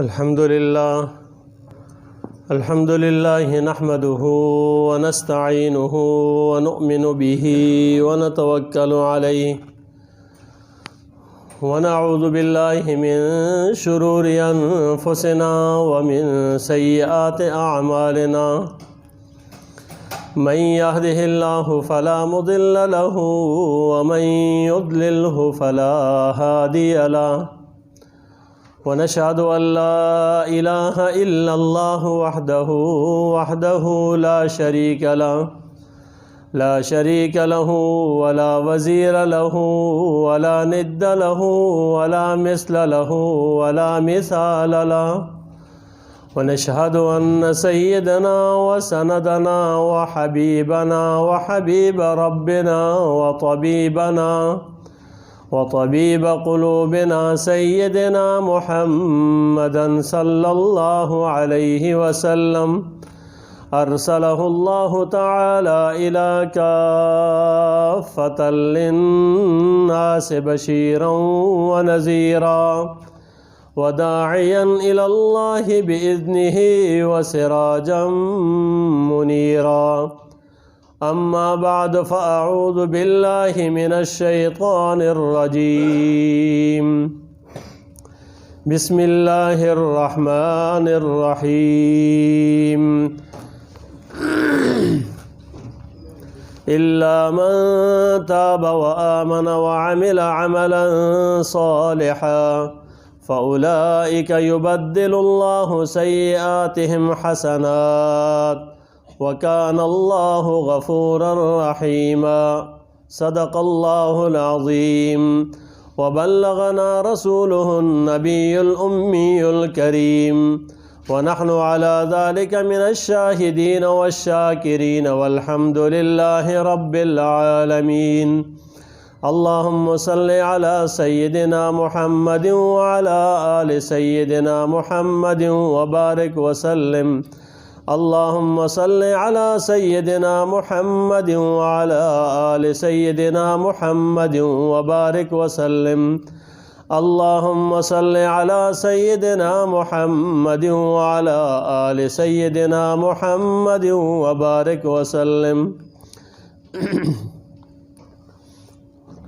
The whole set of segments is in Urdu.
الحمد لله نحمده ونستعينه ونؤمن به ونتوكل عليه ونعوذ بالله من شرور أنفسنا ومن سيئات أعمالنا من يهده الله فلا مضل له ومن يضلله فلا هادي له ونشهد أن لا إله إلا الله وحده لا شريك له ولا وزير له ولا ند له ولا مثل له ولا مثال له ونشهد أن سيدنا وسندنا وحبيبنا وحبيب ربنا وطبيب قلوبنا سيدنا محمدا صلى الله عليه وسلم أرسله الله تعالى إلى كافة للناس بشيرا ونذيرا وداعيا إلى الله بإذنه وسراجا منيرا أما بعد فأعوذ بالله من الشيطان الرجيم بسم الله الرحمن الرحيم إلا من تاب وآمن وعمل عملا صالحا فأولئك يبدل الله سيئاتهم حسنات وكان الله غفورا رحيما صدق الله العظيم وبلغنا رسوله النبي الأمي الكريم ونحن على ذلك من الشاهدين والشاكرين والحمد لله رب العالمين اللهم صل على سيدنا محمد وعلى آل سيدنا محمد وبارك وسلم اللهم صل على سيدنا محمد وعلى آل سيدنا محمد وبارك وسلم اللهم صل على سيدنا محمد وعلى آل سيدنا محمد وبارك وسلم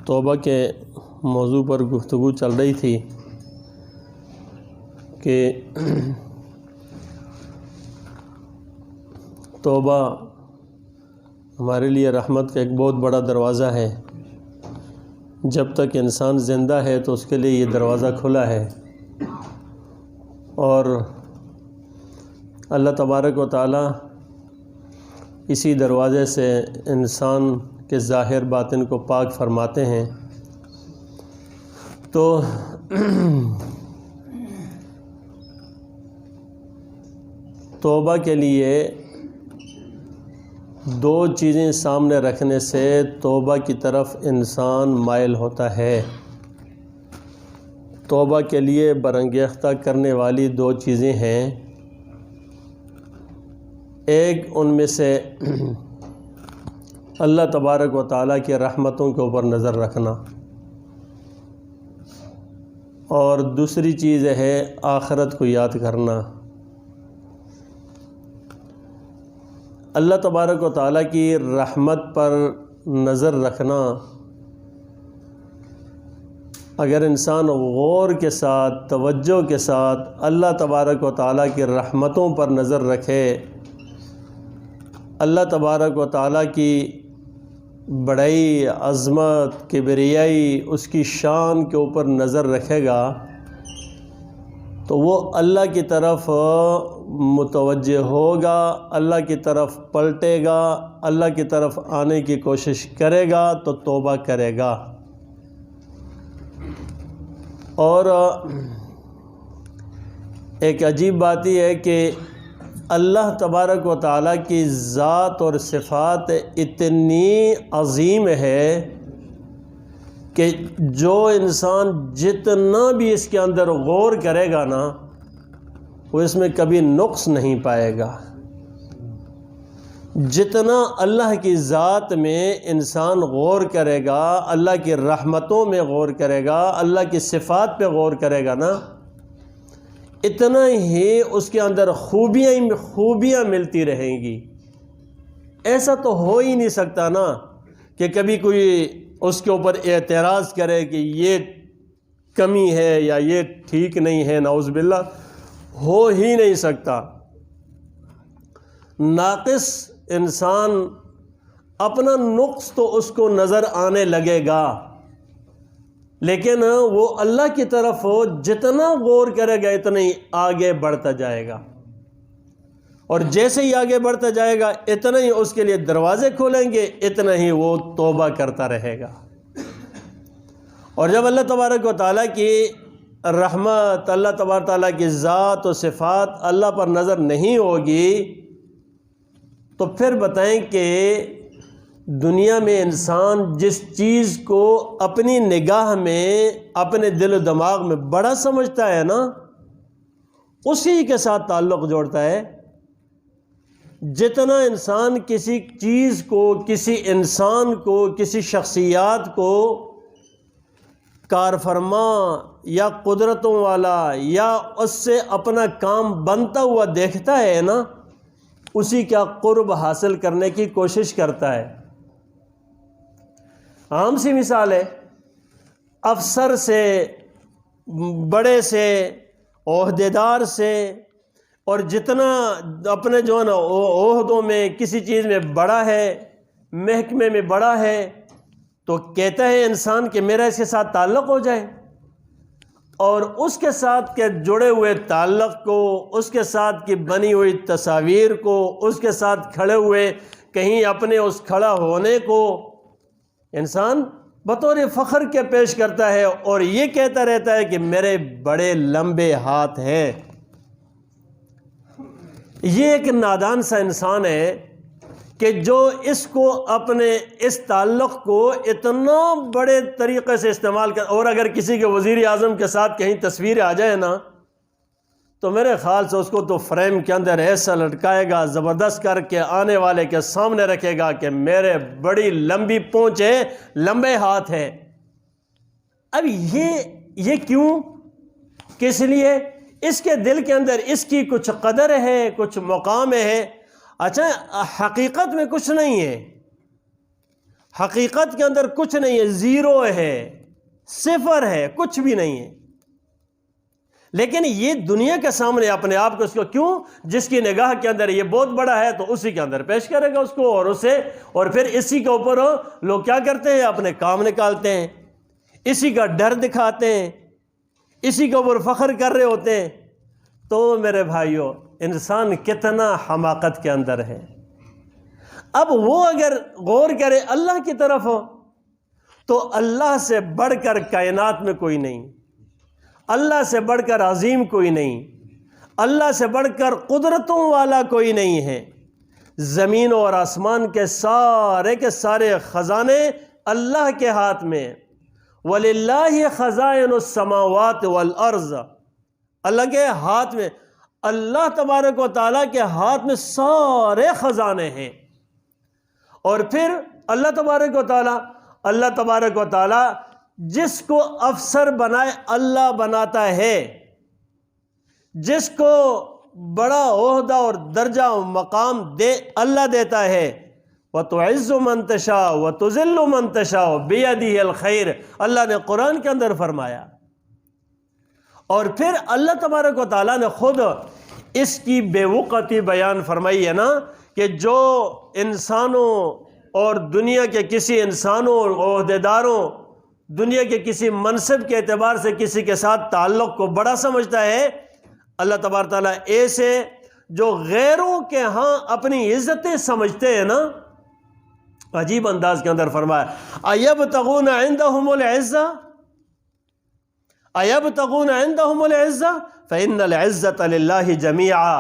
توبہ کے موضوع پر گفتگو چل رہی تھی کہ توبہ ہمارے لیے رحمت کا ایک بہت بڑا دروازہ ہے. جب تک انسان زندہ ہے تو اس کے لیے یہ دروازہ کھلا ہے، اور اللہ تبارک و تعالی اسی دروازے سے انسان کے ظاہر باطن کو پاک فرماتے ہیں. تو توبہ کے لیے دو چیزیں سامنے رکھنے سے توبہ کی طرف انسان مائل ہوتا ہے. توبہ کے لیے برانگیختہ کرنے والی دو چیزیں ہیں. ایک ان میں سے اللہ تبارک و تعالیٰ کی رحمتوں کے اوپر نظر رکھنا، اور دوسری چیز ہے آخرت کو یاد کرنا. اللہ تبارک و تعالیٰ کی رحمت پر نظر رکھنا، اگر انسان غور کے ساتھ توجہ کے ساتھ اللہ تبارک و تعالیٰ کی رحمتوں پر نظر رکھے، اللہ تبارک و تعالیٰ کی بڑائی، عظمت، کبریائی، اس کی شان کے اوپر نظر رکھے گا تو وہ اللہ کی طرف متوجہ ہوگا، اللہ کی طرف پلٹے گا، اللہ کی طرف آنے کی کوشش کرے گا تو توبہ کرے گا. اور ایک عجیب بات یہ ہے کہ اللہ تبارک و تعالیٰ کی ذات اور صفات اتنی عظیم ہے کہ جو انسان جتنا بھی اس کے اندر غور کرے گا نا، وہ اس میں کبھی نقص نہیں پائے گا. جتنا اللہ کی ذات میں انسان غور کرے گا، اللہ کی رحمتوں میں غور کرے گا، اللہ کی صفات پہ غور کرے گا نا، اتنا ہی اس کے اندر خوبیاں ملتی رہیں گی۔ ایسا تو ہو ہی نہیں سکتا نا کہ کبھی کوئی اس کے اوپر اعتراض کرے کہ یہ کمی ہے یا یہ ٹھیک نہیں ہے، نعوذ باللہ، ہو ہی نہیں سکتا۔ ناقص انسان اپنا نقص تو اس کو نظر آنے لگے گا، لیکن وہ اللہ کی طرف جتنا غور کرے گا اتنا ہی آگے بڑھتا جائے گا، اور جیسے ہی آگے بڑھتا جائے گا اتنا ہی اس کے لیے دروازے کھولیں گے، اتنا ہی وہ توبہ کرتا رہے گا۔ اور جب اللہ تبارک و تعالیٰ کی رحمت، اللہ تبارک و تعالیٰ کی ذات و صفات اللہ پر نظر نہیں ہوگی، تو پھر بتائیں کہ دنیا میں انسان جس چیز کو اپنی نگاہ میں، اپنے دل و دماغ میں بڑا سمجھتا ہے نا، اسی کے ساتھ تعلق جوڑتا ہے۔ جتنا انسان کسی چیز کو، کسی انسان کو، کسی شخصیات کو کارفرما یا قدرتوں والا یا اس سے اپنا کام بنتا ہوا دیکھتا ہے نا، اسی کا قرب حاصل کرنے کی کوشش کرتا ہے۔ عام سی مثال ہے، افسر سے، بڑے سے، عہدیدار سے، اور جتنا اپنے جو ہے نا عہدوں میں کسی چیز میں بڑا ہے، محکمے میں بڑا ہے، تو کہتا ہے انسان کہ میرا اس کے ساتھ تعلق ہو جائے، اور اس کے ساتھ کے جڑے ہوئے تعلق کو، اس کے ساتھ کی بنی ہوئی تصاویر کو، اس کے ساتھ کھڑے ہوئے کہیں اپنے اس کھڑا ہونے کو انسان بطور فخر کے پیش کرتا ہے، اور یہ کہتا رہتا ہے کہ میرے بڑے لمبے ہاتھ ہیں۔ یہ ایک نادان سا انسان ہے کہ جو اس کو اپنے اس تعلق کو اتنا بڑے طریقے سے استعمال کر، اور اگر کسی کے وزیر اعظم کے ساتھ کہیں تصویر آ جائے نا، تو میرے خیال سے اس کو تو فریم کے اندر ایسا لٹکائے گا، زبردست کر کے آنے والے کے سامنے رکھے گا کہ میرے بڑی لمبی پونچھ ہے، لمبے ہاتھ ہیں۔ اب یہ کیوں؟ کس لیے؟ اس کے دل کے اندر اس کی کچھ قدر ہے، کچھ مقام ہے۔ اچھا، حقیقت میں کچھ نہیں ہے، حقیقت کے اندر کچھ نہیں ہے، زیرو ہے، صفر ہے، کچھ بھی نہیں ہے، لیکن یہ دنیا کے سامنے اپنے آپ کو، اس کو کیوں؟ جس کی نگاہ کے اندر یہ بہت بڑا ہے تو اسی کے اندر پیش کرے گا اس کو، اور پھر اسی کے اوپر لوگ کیا کرتے ہیں؟ اپنے کام نکالتے ہیں، اسی کا ڈر دکھاتے ہیں، اسی کے اوپر فخر کر رہے ہوتے ہیں۔ تو میرے بھائیوں، انسان کتنا حماقت کے اندر ہے۔ اب وہ اگر غور کرے اللہ کی طرف تو اللہ سے بڑھ کر کائنات میں کوئی نہیں، اللہ سے بڑھ کر عظیم کوئی نہیں، اللہ سے بڑھ کر قدرتوں والا کوئی نہیں ہے۔ زمین اور آسمان کے سارے خزانے اللہ کے ہاتھ میں، وَلِلَّهِ خَزَائِنُ السَّمَاوَاتِ وَالْأَرْضِ، اللہ کے ہاتھ میں، اللہ تبارک و تعالیٰ کے ہاتھ میں سارے خزانے ہیں۔ اور پھر اللہ تبارک و تعالیٰ جس کو افسر بنائے اللہ بناتا ہے، جس کو بڑا عہدہ اور درجہ و مقام دے اللہ دیتا ہے۔ وَتُعِزُّ مَن تَشَاءُ وَتُذِلُّ مَن تَشَاءُ بِيَدِهِ الْخَيْرُ، اللہ نے قرآن کے اندر فرمایا۔ اور پھر اللہ تبارک و تعالیٰ نے خود اس کی بے وقتی بیان فرمائی ہے نا، کہ جو انسانوں اور دنیا کے کسی انسانوں اور عہدیداروں، دنیا کے کسی منصب کے اعتبار سے کسی کے ساتھ تعلق کو بڑا سمجھتا ہے، اللہ تبارک تعالیٰ ایسے جو غیروں کے ہاں اپنی عزتیں سمجھتے ہیں نا، عجیب انداز کے اندر فرمایا، اَيَبْتَغُونَ عِنْدَهُمُ الْعِزَّةَ اَيَبْتَغُونَ عِنْدَهُمُ الْعِزَّةَ فَإِنَّ الْعِزَّةَ لِلَّهِ جَمِيعًا،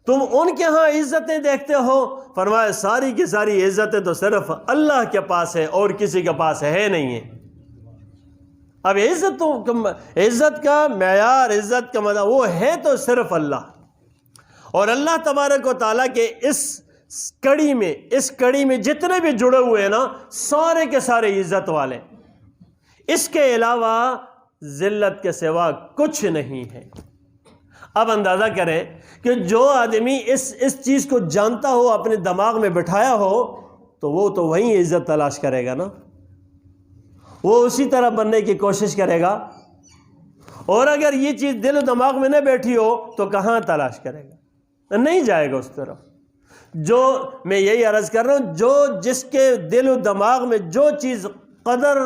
تم ان کے ہاں عزتیں دیکھتے ہو، فرمایا ساری کی ساری عزتیں تو صرف اللہ کے پاس ہے اور کسی کے پاس ہے نہیں ہے۔ اب عزت کا معیار، عزت کا مدار وہ ہے تو صرف اللہ، اور اللہ تبارک و تعالیٰ کے اس کڑی میں جتنے بھی جڑے ہوئے ہیں نا، سارے کے سارے عزت والے، اس کے علاوہ ذلت کے سوا کچھ نہیں ہے۔ اب اندازہ کریں کہ جو آدمی اس چیز کو جانتا ہو، اپنے دماغ میں بٹھایا ہو، تو وہ تو وہیں عزت تلاش کرے گا نا، وہ اسی طرح بننے کی کوشش کرے گا۔ اور اگر یہ چیز دل و دماغ میں نہ بیٹھی ہو تو کہاں تلاش کرے گا؟ نہیں جائے گا اس طرف۔ جو میں یہی عرض کر رہا ہوں، جو جس کے دل و دماغ میں جو چیز قدر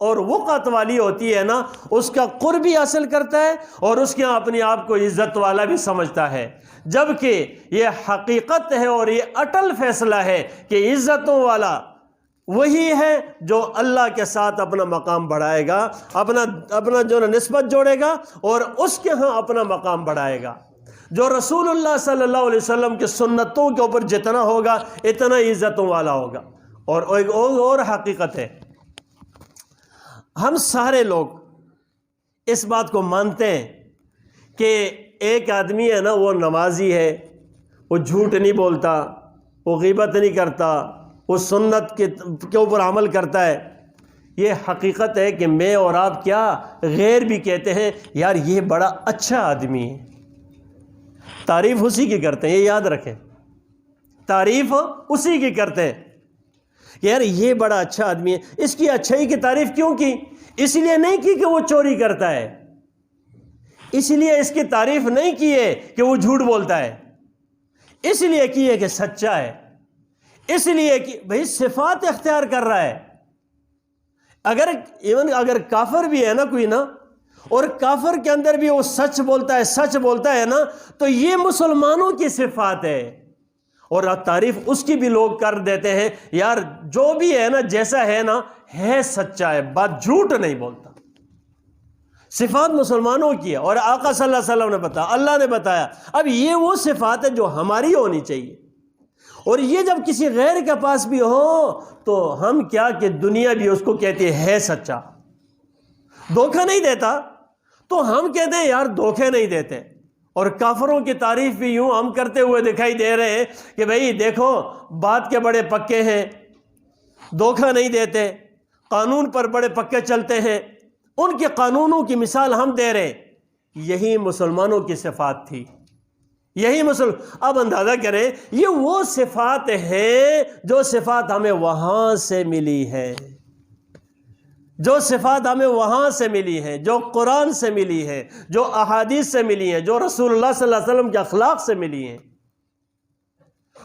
اور وقت والی ہوتی ہے نا، اس کا قرب بھی حاصل کرتا ہے اور اس کے اپنے آپ کو عزت والا بھی سمجھتا ہے۔ جبکہ یہ حقیقت ہے اور یہ اٹل فیصلہ ہے کہ عزتوں والا وہی ہے جو اللہ کے ساتھ اپنا مقام بڑھائے گا، اپنا جو نسبت جوڑے گا اور اس کے ہاں اپنا مقام بڑھائے گا۔ جو رسول اللہ صلی اللہ علیہ وسلم کے سنتوں کے اوپر جتنا ہوگا اتنا عزتوں والا ہوگا۔ اور ایک اور حقیقت ہے، ہم سارے لوگ اس بات کو مانتے ہیں کہ ایک آدمی ہے نا، وہ نمازی ہے، وہ جھوٹ نہیں بولتا، وہ غیبت نہیں کرتا، وہ سنت کے اوپر عمل کرتا ہے۔ یہ حقیقت ہے کہ میں اور آپ کیا غیر بھی کہتے ہیں یار یہ بڑا اچھا آدمی ہے، تعریف اسی کی کرتے ہیں، یہ یاد رکھیں، تعریف اسی کی کرتے ہیں کہ یار یہ بڑا اچھا آدمی ہے۔ اس کی اچھائی کی تعریف کیوں کی؟ اس لیے نہیں کی کہ وہ چوری کرتا ہے، اس لیے اس کی تعریف نہیں کی ہے کہ وہ جھوٹ بولتا ہے، اس لیے کی ہے کہ سچا ہے، اس لیے کہ بھئی صفات اختیار کر رہا ہے۔ اگر کافر بھی ہے نا کوئی نا، اور کافر کے اندر بھی وہ سچ بولتا ہے نا، تو یہ مسلمانوں کی صفات ہے اور تعریف اس کی بھی لوگ کر دیتے ہیں، یار جو بھی ہے نا جیسا ہے نا ہے سچا ہے، بات جھوٹ نہیں بولتا۔ صفات مسلمانوں کی ہے اور آقا صلی اللہ علیہ وسلم نے بتایا، اللہ نے بتایا۔ اب یہ وہ صفات ہے جو ہماری ہونی چاہیے، اور یہ جب کسی غیر کے پاس بھی ہو تو ہم کیا کہ دنیا بھی اس کو کہتی ہے سچا، دھوکہ نہیں دیتا، تو ہم کہتے ہیں یار دھوکے نہیں دیتے۔ اور کافروں کی تعریف بھی یوں ہم کرتے ہوئے دکھائی دے رہے ہیں کہ بھئی دیکھو بات کے بڑے پکے ہیں، دھوکہ نہیں دیتے، قانون پر بڑے پکے چلتے ہیں، ان کے قانونوں کی مثال ہم دے رہے ہیں۔ یہی مسلمانوں کی صفات تھی، یہی اب اندازہ کریں یہ وہ صفات ہیں جو صفات ہمیں وہاں سے ملی ہے، جو صفات ہمیں وہاں سے ملی ہیں، جو قرآن سے ملی ہے، جو احادیث سے ملی ہیں، جو رسول اللہ صلی اللہ علیہ وسلم کے اخلاق سے ملی ہیں۔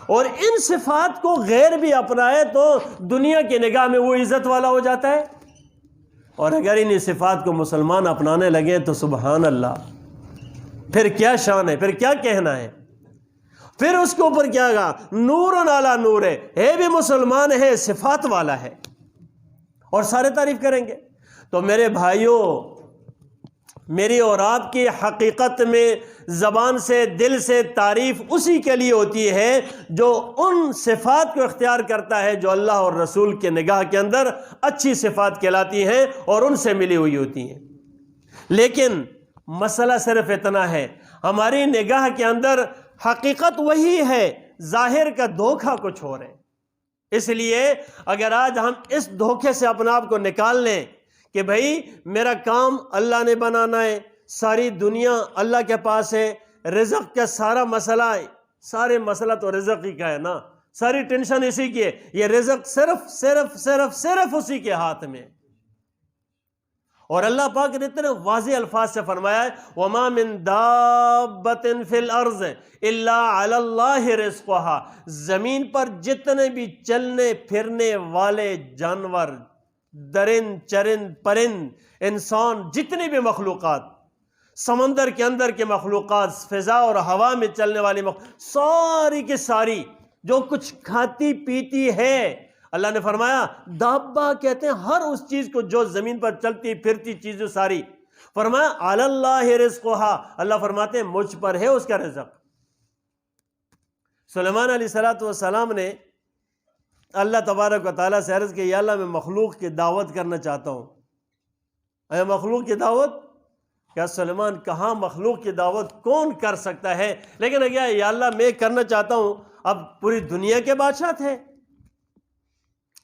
اور ان صفات کو غیر بھی اپنائے تو دنیا کی نگاہ میں وہ عزت والا ہو جاتا ہے، اور اگر ان صفات کو مسلمان اپنانے لگے تو سبحان اللہ، پھر کیا شان ہے، پھر کیا کہنا ہے، پھر اس کے اوپر کیا گا، نور علی نور ہے بھی مسلمان ہے، صفات والا ہے، اور سارے تعریف کریں گے۔ تو میرے بھائیوں، میری اور آپ کی حقیقت میں زبان سے دل سے تعریف اسی کے لیے ہوتی ہے جو ان صفات کو اختیار کرتا ہے جو اللہ اور رسول کے نگاہ کے اندر اچھی صفات کہلاتی ہیں اور ان سے ملی ہوئی ہوتی ہیں۔ لیکن مسئلہ صرف اتنا ہے، ہماری نگاہ کے اندر حقیقت وہی ہے، ظاہر کا دھوکہ کچھ اور ہے۔ اس لیے اگر آج ہم اس دھوکے سے اپنے آپ کو نکال لیں کہ بھئی میرا کام اللہ نے بنانا ہے، ساری دنیا اللہ کے پاس ہے، رزق کا سارا مسئلہ تو رزق ہی کا ہے نا، ساری ٹینشن اسی کی ہے، یہ رزق صرف صرف صرف صرف اسی کے ہاتھ میں۔ اور اللہ پاک نے اتنے واضح الفاظ سے فرمایا ہے وَمَا مِن دَابَّةٍ فِي الْأَرْضِ إِلَّا عَلَى اللَّهِ رِزْقُهَا، زمین پر جتنے بھی چلنے پھرنے والے جانور، درند چرند پرند، انسان، جتنی بھی مخلوقات، سمندر کے اندر کے مخلوقات، فضا اور ہوا میں چلنے والی ساری کی ساری جو کچھ کھاتی پیتی ہے، اللہ نے فرمایا دابہ کہتے ہیں ہر اس چیز کو جو زمین پر چلتی پھرتی چیزیں ساری، فرمایا علی اللہ رزقها، اللہ فرماتے ہیں مجھ پر ہے اس کا رزق۔ سلیمان علیہ السلام نے اللہ تبارک و تعالیٰ سے عرض کی یا اللہ میں مخلوق کی دعوت کرنا چاہتا ہوں۔ اے مخلوق کی دعوت، کیا سلیمان کہاں مخلوق کی دعوت کون کر سکتا ہے، لیکن یا اللہ میں کرنا چاہتا ہوں۔ اب پوری دنیا کے بادشاہ تھے،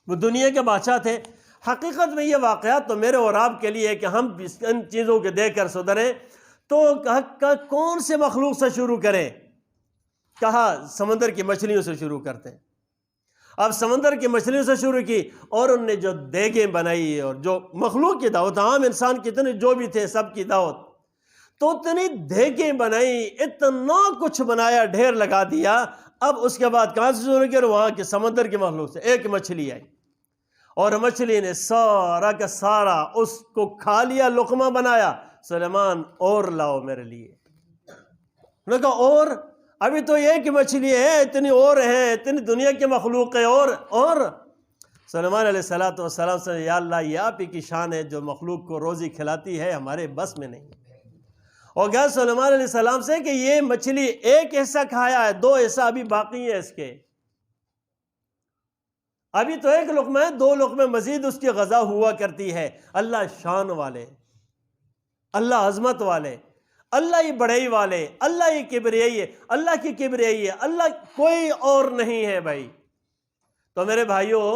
وہ دنیا کے بادشاہ تھے۔ حقیقت میں یہ واقعات تو میرے اور آپ کے لیے ہے کہ ہم ان چیزوں کے دیکھ کر سدھریں۔ تو کہا کون سے مخلوق سے شروع کریں؟ کہا سمندر کی مچھلیوں سے شروع کرتے ہیں۔ اب سمندر کی مچھلیوں سے شروع کی، اور ان نے جو دیگیں بنائی اور جو مخلوق کی دعوت، عام انسان کتنے جو بھی تھے سب کی دعوت، تو اتنی دیگیں بنائی، اتنا کچھ بنایا، ڈھیر لگا دیا۔ اب اس کے بعد کہاں سے شروع کیا؟ وہاں کے سمندر کے مخلوق سے ایک مچھلی آئی، اور مچھلی نے سارا کا سارا اس کو کھا لیا، لقمہ بنایا۔ سلیمان اور لاؤ میرے لیے۔ انہوں نے کہا اور؟ ابھی تو ایک مچھلی ہے، اتنی اور ہیں، اتنی دنیا کی مخلوق ہے، اور سلیمان علیہ السلام سے، یا اللہ یہ آپ ہی کی شان ہے جو مخلوق کو روزی کھلاتی ہے، ہمارے بس میں نہیں۔ اور کہا سلیمان علیہ السلام سے کہ یہ مچھلی ایک حصہ کھایا ہے، 2 حصہ ابھی باقی ہے اس کے، ابھی تو ایک لقمہ ہے، 2 لقمے مزید اس کی غذا ہوا کرتی ہے۔ اللہ شان والے، اللہ عظمت والے، اللہ ہی بڑائی والے، اللہ ہی کبریائی ہے، اللہ کی کبریائی ہے، اللہ کوئی اور نہیں ہے بھائی۔ تو میرے بھائیوں،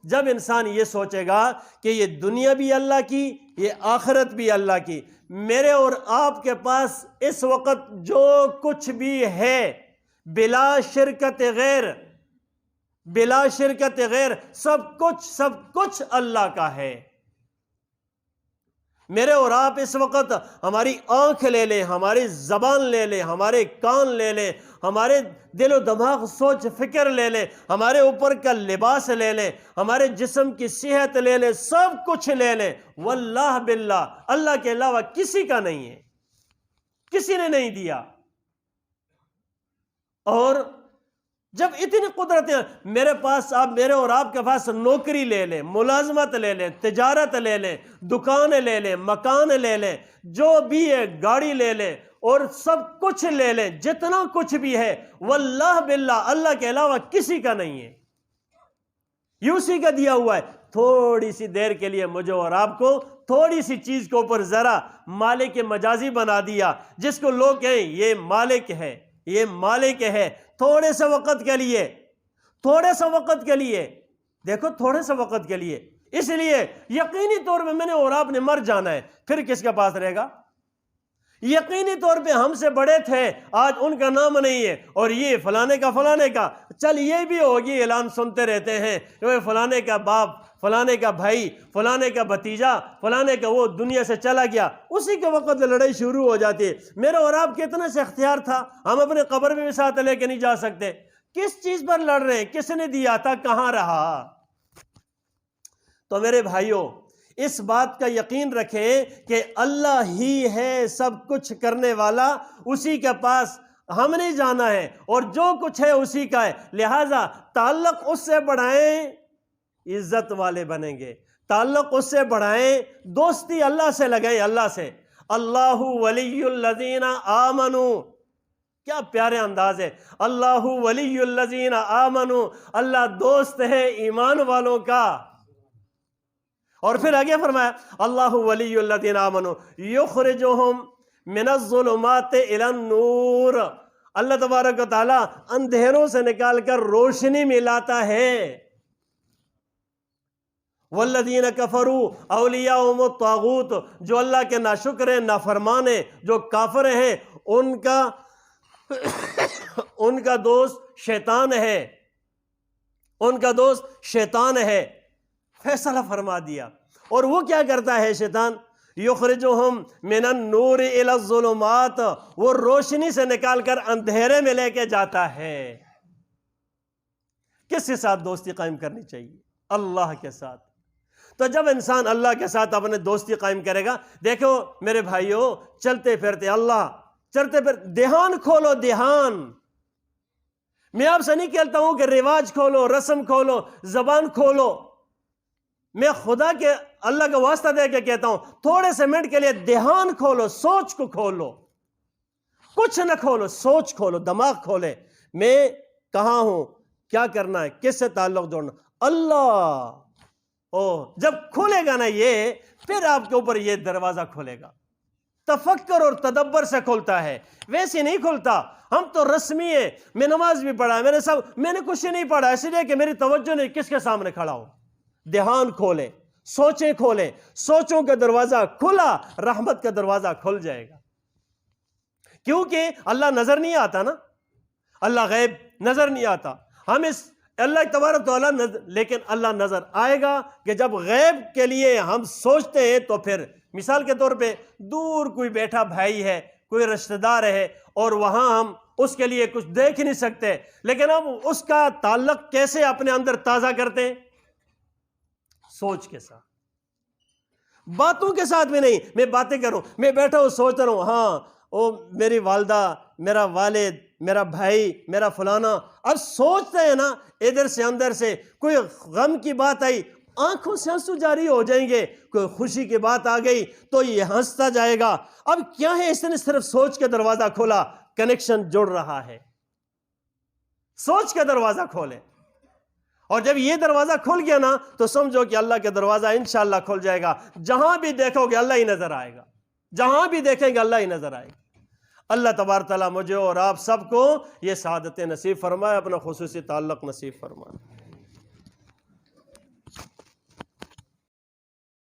جب انسان یہ سوچے گا کہ یہ دنیا بھی اللہ کی، یہ آخرت بھی اللہ کی، میرے اور آپ کے پاس اس وقت جو کچھ بھی ہے بلا شرکت غیر، بلا شرکت غیر، سب کچھ اللہ کا ہے۔ میرے اور آپ اس وقت ہماری آنکھ لے لیں، ہماری زبان لے لیں، ہمارے کان لے لیں، ہمارے دل و دماغ، سوچ فکر لے لیں، ہمارے اوپر کا لباس لے لیں، ہمارے جسم کی صحت لے لیں، سب کچھ لے لیں، واللہ باللہ اللہ کے علاوہ کسی کا نہیں ہے، کسی نے نہیں دیا۔ اور جب اتنی قدرتیں میرے پاس، آپ میرے اور آپ کے پاس نوکری لے لیں، ملازمت لے لیں، تجارت لے لیں، دکان لے لیں، مکان لے لیں، جو بھی ہے، گاڑی لے لیں، اور سب کچھ لے لیں، جتنا کچھ بھی ہے، واللہ باللہ اللہ کے علاوہ کسی کا نہیں ہے، یہ اسی کا دیا ہوا ہے۔ تھوڑی سی دیر کے لیے مجھے اور آپ کو تھوڑی سی چیز کے اوپر ذرا مالک مجازی بنا دیا، جس کو لوگ کہیں یہ مالک ہے، یہ مالک ہے، تھوڑے سے وقت کے لیے، تھوڑے سے وقت کے لیے، دیکھو تھوڑے سے وقت کے لیے، اس لیے یقینی طور پہ میں نے اور آپ نے مر جانا ہے، پھر کس کے پاس رہے گا؟ یقینی طور پہ ہم سے بڑے تھے، آج ان کا نام نہیں ہے، اور یہ فلانے کا، چل یہ بھی ہوگی، اعلان سنتے رہتے ہیں، فلانے کا باپ، فلانے کا بھائی، فلانے کا بھتیجا، فلانے کا وہ دنیا سے چلا گیا، اسی کے وقت لڑائی شروع ہو جاتی ہے۔ میرے اور آپ کے اتنا سے اختیار تھا، ہم اپنے قبر میں بھی ساتھ لے کے نہیں جا سکتے۔ کس چیز پر لڑ رہے ہیں؟ کس نے دیا تھا؟ کہاں رہا؟ تو میرے بھائیوں، اس بات کا یقین رکھیں کہ اللہ ہی ہے سب کچھ کرنے والا، اسی کے پاس ہم نے جانا ہے، اور جو کچھ ہے اسی کا ہے، لہٰذا تعلق اس سے بڑھائیں، عزت والے بنیں گے۔ تعلق اس سے بڑھائیں، دوستی اللہ سے لگائیں، اللہ سے۔ اللہ ولی الذین آمنوا، کیا پیارے انداز ہے، اللہ ولی الذین آمنوا، اللہ دوست ہے ایمان والوں کا۔ اور پھر آگے فرمایا اللہ ولی الذین آمنوا یخرجہم من الظلمات الی النور، اللہ تبارک و تعالی اندھیروں سے نکال کر روشنی میں لاتا ہے۔ والذین کفروا اولیاءہم الطاغوت، جو اللہ کے ناشکر ہیں، نافرمان ہیں، جو کافر ہیں، ان کا دوست شیطان ہے، ان کا دوست شیطان ہے۔ فیصلہ فرما دیا۔ اور وہ کیا کرتا ہے شیطان؟ یخرجہم من النور الی الظلمات، وہ روشنی سے نکال کر اندھیرے میں لے کے جاتا ہے۔ کس کے ساتھ دوستی قائم کرنی چاہیے؟ اللہ کے ساتھ۔ تو جب انسان اللہ کے ساتھ اپنے دوستی قائم کرے گا، دیکھو میرے بھائیوں، چلتے پھرتے اللہ، چلتے پھر دھیان کھولو، دھیان۔ میں آپ سے نہیں کہتا ہوں کہ رواج کھولو، رسم کھولو، زبان کھولو، میں خدا کے اللہ کا واسطہ دے کے کہتا ہوں، تھوڑے سے منٹ کے لیے دھیان کھولو، سوچ کو کھولو، کچھ نہ کھولو، سوچ کھولو، دماغ کھولے، میں کہاں ہوں، کیا کرنا ہے، کس سے تعلق جوڑنا، اللہ۔ جب کھولے گا نا یہ، پھر آپ کے اوپر یہ دروازہ کھولے گا۔ تفکر اور تدبر سے کھلتا ہے، ویسے نہیں کھلتا۔ ہم تو رسمی ہیں، میں نماز بھی پڑھا، میں نے کچھ نہیں پڑھا، اس لیے کہ میری توجہ نہیں، کس کے سامنے کھڑا ہوں۔ دھیان کھولے، سوچیں کھولے، سوچوں کا دروازہ کھلا، رحمت کا دروازہ کھل جائے گا۔ کیونکہ اللہ نظر نہیں آتا نا، اللہ غیب نظر نہیں آتا. ہم اس اللہ تبارک تعالیٰ لیکن اللہ نظر آئے گا کہ جب غیب کے لیے ہم سوچتے ہیں تو پھر مثال کے طور پہ دور کوئی بیٹھا بھائی ہے، کوئی رشتہ دار ہے، اور وہاں ہم اس کے لیے کچھ دیکھ نہیں سکتے، لیکن ہم اس کا تعلق کیسے اپنے اندر تازہ کرتے ہیں؟ سوچ کے ساتھ، باتوں کے ساتھ بھی نہیں. میں باتیں کروں، میں بیٹھا ہوں سوچتا رہوں، ہاں وہ میری والدہ، میرا والد، میرا بھائی، میرا فلانا. اب سوچتے ہیں نا، ادھر سے اندر سے کوئی غم کی بات آئی، آنکھوں سے آنسو جاری ہو جائیں گے. کوئی خوشی کی بات آ گئی تو یہ ہنستا جائے گا. اب کیا ہے، اس نے صرف سوچ کے دروازہ کھولا، کنیکشن جڑ رہا ہے. سوچ کے دروازہ کھولے، اور جب یہ دروازہ کھل گیا نا تو سمجھو کہ اللہ کا دروازہ انشاءاللہ کھل جائے گا. جہاں بھی دیکھو گے اللہ ہی نظر آئے گا، جہاں بھی دیکھیں گے اللہ ہی نظر آئے گا. اللہ تبارک تعالیٰ مجھے اور آپ سب کو یہ سعادت نصیب فرمائے، اپنا خصوصی تعلق نصیب فرمائے.